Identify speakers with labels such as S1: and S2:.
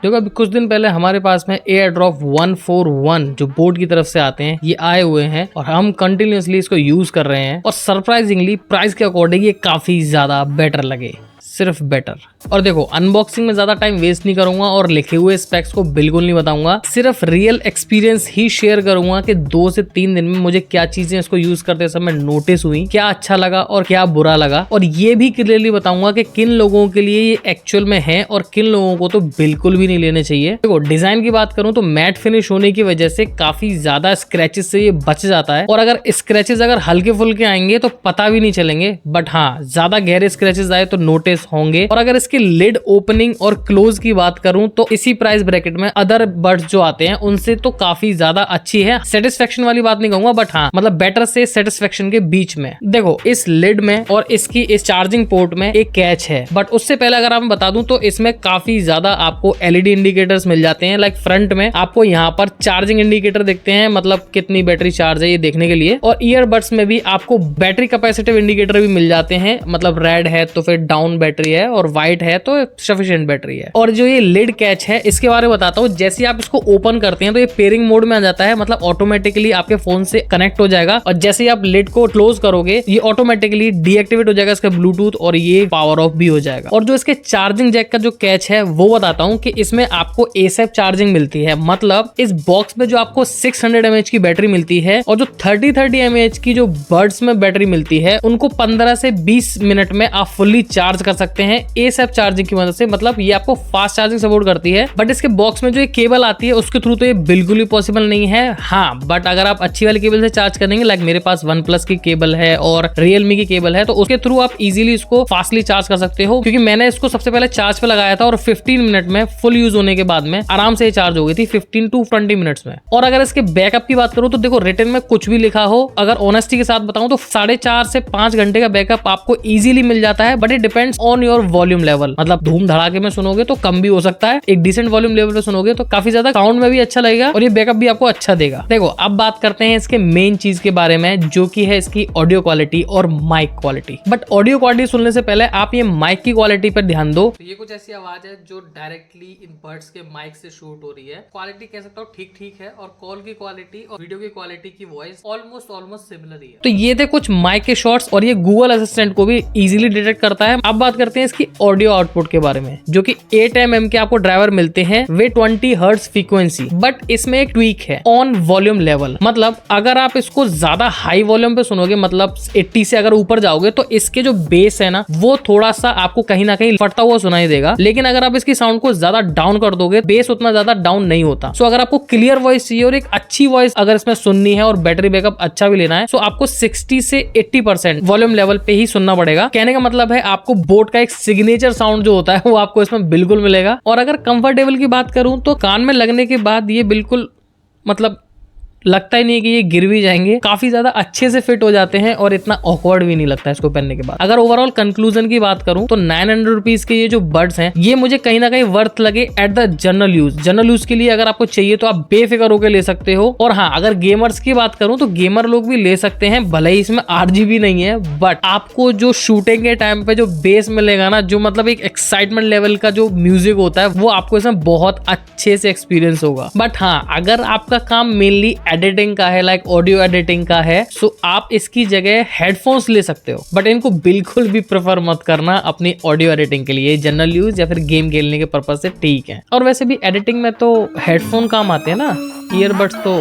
S1: देखो अभी कुछ दिन पहले हमारे पास में एयरड्रॉप 141 जो बोट की तरफ से आते हैं ये आए हुए हैं और हम कंटिन्यूअसली इसको यूज कर रहे हैं और सरप्राइजिंगली प्राइस के अकॉर्डिंग ये काफी ज्यादा बेटर लगे, सिर्फ बेटर। और देखो अनबॉक्सिंग में ज्यादा टाइम वेस्ट नहीं करूंगा और लिखे हुए स्पेक्स को बिल्कुल नहीं बताऊंगा, सिर्फ रियल एक्सपीरियंस ही शेयर करूंगा कि 2 से 3 दिन में मुझे क्या चीजें इसको यूज करते समय नोटिस हुई, क्या अच्छा लगा और क्या बुरा लगा, और ये भी क्लियरली बताऊंगा कि किन लोगों के लिए ये एक्चुअल में है और किन लोगों को तो बिल्कुल भी नहीं लेने चाहिए। देखो डिजाइन की बात करूं तो मैट फिनिश होने की वजह से काफी ज्यादा स्क्रैचेस से ये बच जाता है, और अगर स्क्रैचेस अगर हल्के फुल्के आएंगे तो पता भी नहीं चलेंगे, बट हाँ ज्यादा गहरे स्क्रैचेस आए तो नोटिस होंगे। और अगर इसके लिड ओपनिंग और क्लोज की बात करूं तो इसी प्राइस ब्रैकेट में अदर बड्स जो आते हैं उनसे तो काफी ज्यादा अच्छी है। सेटिस्फेक्शन वाली बात नहीं कहूंगा, बट हाँ मतलब बेटर से सेटिस्फेक्शन के बीच में। देखो इस लिड में और इसकी इस चार्जिंग पोर्ट में एक कैच है, बट उससे पहले अगर आप बता दूं तो इसमें काफी ज्यादा आपको एलईडी इंडिकेटर्स मिल जाते हैं। लाइक फ्रंट में आपको यहाँ पर चार्जिंग इंडिकेटर दिखते हैं, मतलब कितनी बैटरी चार्ज है ये देखने के लिए, और ईयरबड्स में भी आपको बैटरी कैपेसिटिव इंडिकेटर भी मिल जाते हैं, मतलब रेड है तो फिर डाउन बैटरी है और व्हाइट है तो सफिशिएंट बैटरी है। और जो ये लिड कैच है इसके बारे में बताता हूँ, जैसे आप इसको ओपन करते हैं तो ये पेयरिंग मोड में आ जाता है, मतलब ऑटोमेटिकली आपके फोन से कनेक्ट हो जाएगा, और जैसे ही आप लिड को क्लोज करोगे ये ऑटोमेटिकली डीएक्टिवेट हो जाएगा इसका ब्लूटूथ और ये पावर ऑफ भी हो जाएगा। और जो इसके चार्जिंग जैक का जो कैच है वो बताता हूँ कि इसमें आपको एसएफ चार्जिंग मिलती है, मतलब इस बॉक्स में जो आपको 600 mAh की बैटरी मिलती है और जो 30 mAh की जो बर्ड्स में बैटरी मिलती है उनको 15 से 20 मिनट में आप फुल्ली चार्ज कर सकते हैं एसएफ चार्जिंग की मदद से। मतलब ये आपको फास्ट चार्जिंग सपोर्ट करती है, बट इसके बॉक्स में जो एक केबल आती है उसके थ्रू तो ये बिल्कुल ही पॉसिबल नहीं है। हाँ बट अगर आप अच्छी वाली केबल से चार्ज करेंगे, लाइक मेरे पास OnePlus की केबल है और Realme की केबल है, तो उसके थ्रू आप इजीली इसको फास्टली चार्ज कर सकते हो, क्योंकि मैंने इसको सबसे पहले चार्ज पे लगाया था और 15 मिनट में फुल यूज होने के बाद में आराम से चार्ज हो गई थी 15 to 20 मिनट्स में। और अगर इसके बैकअप की बात करूं तो देखो रिटर्न में कुछ भी लिखा हो, अगर ऑनेस्टी के साथ बताऊं तो 4.5 से 5 घंटे का बैकअप आपको इजीली मिल जाता है, but it depends on your volume level. मतलब धूम धड़ाके में सुनोगे तो कम भी हो सकता है, एक डिसेंट वॉल्यूम लेवल पे सुनोगे तो काफी ज्यादा साउंड में भी अच्छा लगेगा और ये बैकअप भी आपको अच्छा देगा। देखो अब बात करते हैं इसके मेन चीज के बारे में, जो कि है इसकी ऑडियो क्वालिटी और mic quality. But audio quality सुनने से पहले आप ये माइक की क्वालिटी पर ध्यान दो। तो ये कुछ ऐसी आवाज है जो डायरेक्टली इन बर्ड्स के माइक से शूट हो रही है। क्वालिटी कह सकता हूँ ठीक ठीक है, और कॉल की क्वालिटी और वीडियो की क्वालिटी की वॉइस ऑलमोस्ट सिमिलर ही है। तो ये थे कुछ माइक के शॉट्स, और ये गूगल असिस्टेंट को भी इजीली डिटेक्ट करता है। अब बात करते हैं इसकी ऑडियो आउटपुट के बारे में, जो कि 8 mm के आपको ड्राइवर मिलते हैं वे 20 हर्ट्ज फ्रीक्वेंसी, बट इसमें एक ट्वीक है ऑन वॉल्यूम लेवल। मतलब अगर आप इसको ज्यादा हाई वॉल्यूम पे सुनोगे, मतलब 80 से अगर ऊपर जाओगे तो इसके जो बेस है ना वो थोड़ा सा आपको कहीं ना कहीं फटता हुआ सुनाई देगा, लेकिन अगर आप इसकी साउंड को ज्यादा डाउन कर दोगे बेस उतना ज्यादा डाउन नहीं होता। सो अगर आपको क्लियर वॉइस चाहिए और एक अच्छी वॉइस अगर इसमें सुननी है और बैटरी बैकअप अच्छा भी लेना है, तो आपको 60 से 80% वॉल्यूम लेवल पे ही सुनना पड़ेगा। कहने का मतलब है आपको बोट का एक सिग्नेचर साउंड जो होता है वो आपको इसमें बिल्कुल मिलेगा। और अगर कंफर्टेबल की बात करूं तो कान में लगने के बाद ये बिल्कुल मतलब लगता ही नहीं है कि ये गिर भी जाएंगे, काफी ज्यादा अच्छे से फिट हो जाते हैं और इतना ऑकवर्ड भी नहीं लगता है इसको पहनने के बाद। अगर ओवरऑल कंक्लूजन की बात करूं तो 900 रुपीज के ये जो बड्स हैं ये मुझे कहीं ना कहीं वर्थ लगे एट द जनरल यूज के लिए। अगर आपको चाहिए तो आप बेफिक्र होकर ले सकते हो। और हाँ अगर गेमर्स की बात करूं तो गेमर लोग भी ले सकते हैं, भले ही इसमें RGB नहीं है, बट आपको जो शूटिंग के टाइम पे जो बेस मिलेगा ना, जो मतलब एक एक्साइटमेंट लेवल का जो म्यूजिक होता है वो आपको इसमें बहुत अच्छे से एक्सपीरियंस होगा। बट हाँ अगर आपका काम मेनली एडिटिंग का है, लाइक ऑडियो एडिटिंग का है, सो आप इसकी जगह हेडफोन्स ले सकते हो, बट इनको बिल्कुल भी प्रेफर मत करना अपनी ऑडियो एडिटिंग के लिए। जनरल यूज या फिर गेम खेलने के पर्पज से ठीक है, और वैसे भी एडिटिंग में तो हेडफोन काम आते हैं ना, ईयरबड्स तो